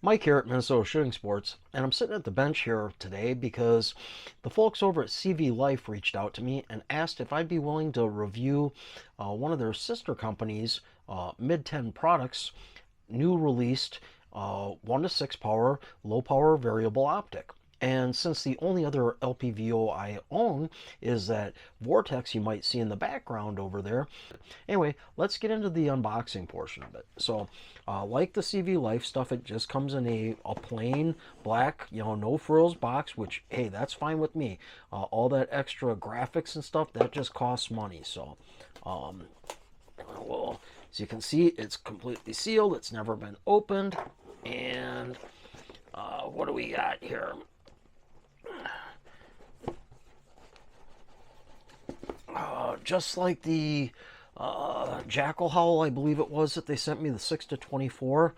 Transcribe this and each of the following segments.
Mike here at Minnesota Shooting Sports, and I'm sitting at the bench here today because the folks over at CV Life reached out to me and asked if I'd be willing to review one of their sister companies, MidTen products, new released 1 to 6 power, low power variable optic. And since the only other LPVO I own is that Vortex you might see in the background over there. Anyway, let's get into the unboxing portion of it. So, like the CV Life stuff, it just comes in a plain black, no frills box, which, hey, that's fine with me. All that extra graphics and stuff, that just costs money. So, um, well, as you can see, it's completely sealed. It's never been opened. And what do we got here? Just like the Jackal Howl, I believe it was that they sent me, the 6 to 24.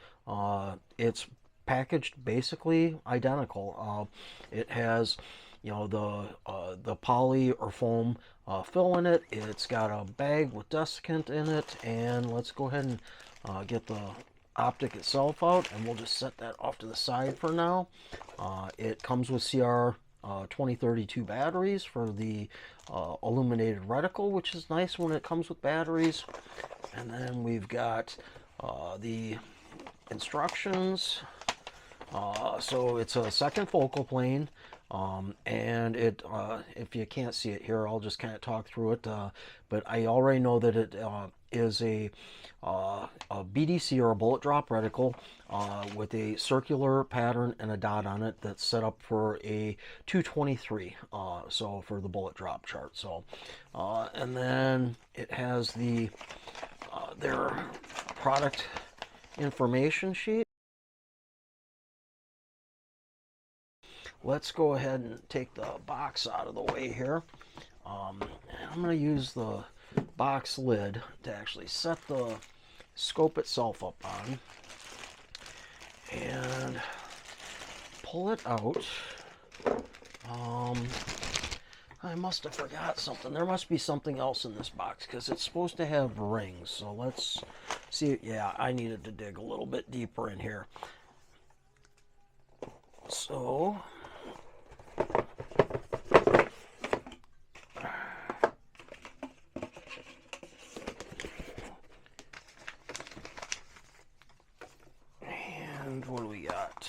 It's packaged basically identical. It has, the poly or foam fill in it. It's got a bag with desiccant in it, and let's go ahead and get the optic itself out, and we'll just set that off to the side for now. It comes with CR 2032 batteries for the illuminated reticle, which is nice when it comes with batteries. And then we've got the instructions. So it's a second focal plane, and it if you can't see it here, I'll just kind of talk through it. But I already know that it is a BDC, or a bullet drop reticle, with a circular pattern and a dot on it that's set up for a 223, so for the bullet drop chart. So and then it has their product information sheet. Let's go ahead and take the box out of the way here. I'm going to use the box lid to actually set the scope itself up on and pull it out. I must have forgot something. There must be something else in this box because it's supposed to have rings. So let's see. Yeah, I needed to dig a little bit deeper in here. So what do we got?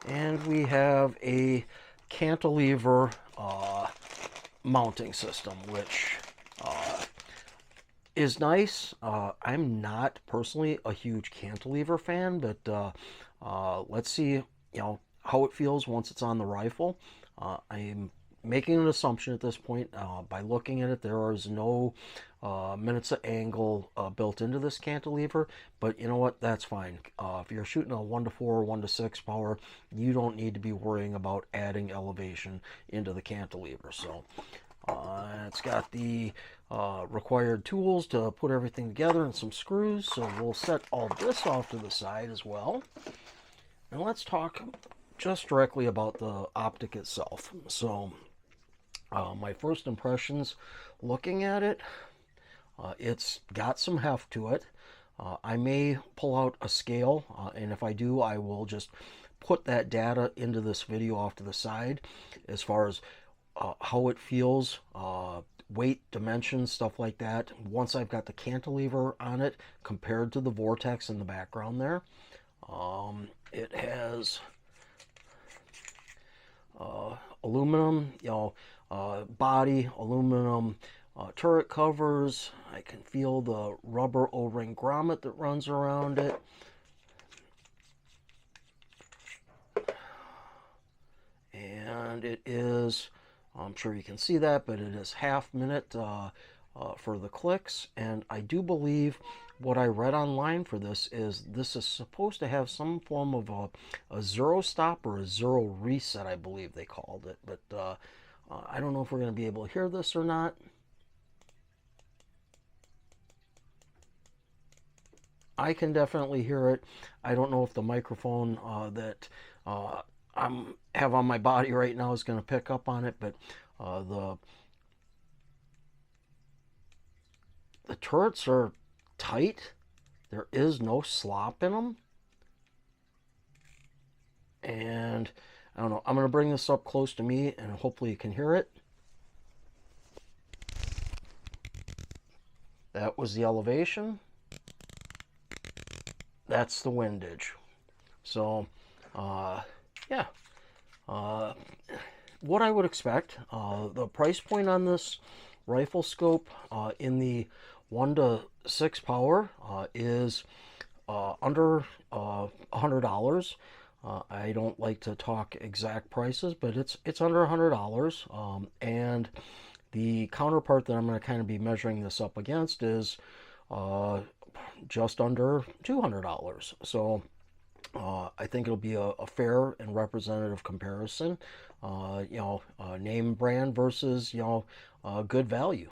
And we have a cantilever mounting system, which is nice. I'm not personally a huge cantilever fan, but let's see, how it feels once it's on the rifle. I'm making an assumption at this point. By looking at it, there is no minutes of angle built into this cantilever, but you know what, that's fine. If you're shooting a 1 to 4 or 1 to 6 power, you don't need to be worrying about adding elevation into the cantilever. So it's got the required tools to put everything together and some screws, so we'll set all this off to the side as well. And let's talk just directly about the optic itself. So my first impressions looking at it, it's got some heft to it. I may pull out a scale, and if I do, I will just put that data into this video off to the side as far as how it feels, weight, dimensions, stuff like that, once I've got the cantilever on it compared to the Vortex in the background there. It has aluminum, body, aluminum turret covers. I can feel the rubber O-ring grommet that runs around it. And it is, I'm sure you can see that, but it is half minute for the clicks. And I do believe what I read online for this is supposed to have some form of a zero stop or a zero reset, I believe they called it. But I don't know if we're going to be able to hear this or not. I can definitely hear it. I don't know if the microphone that I have on my body right now is going to pick up on it, but the turrets are tight. There is no slop in them. And I don't know, I'm going to bring this up close to me and hopefully you can hear it. That was the elevation. That's the windage. So, yeah. Uh, what I would expect, the price point on this rifle scope in the 1 to 6 power is under $100. I don't like to talk exact prices, but it's under $100. And the counterpart that I'm going to kind of be measuring this up against is just under $200. So I think it'll be a fair and representative comparison. Name brand versus good value.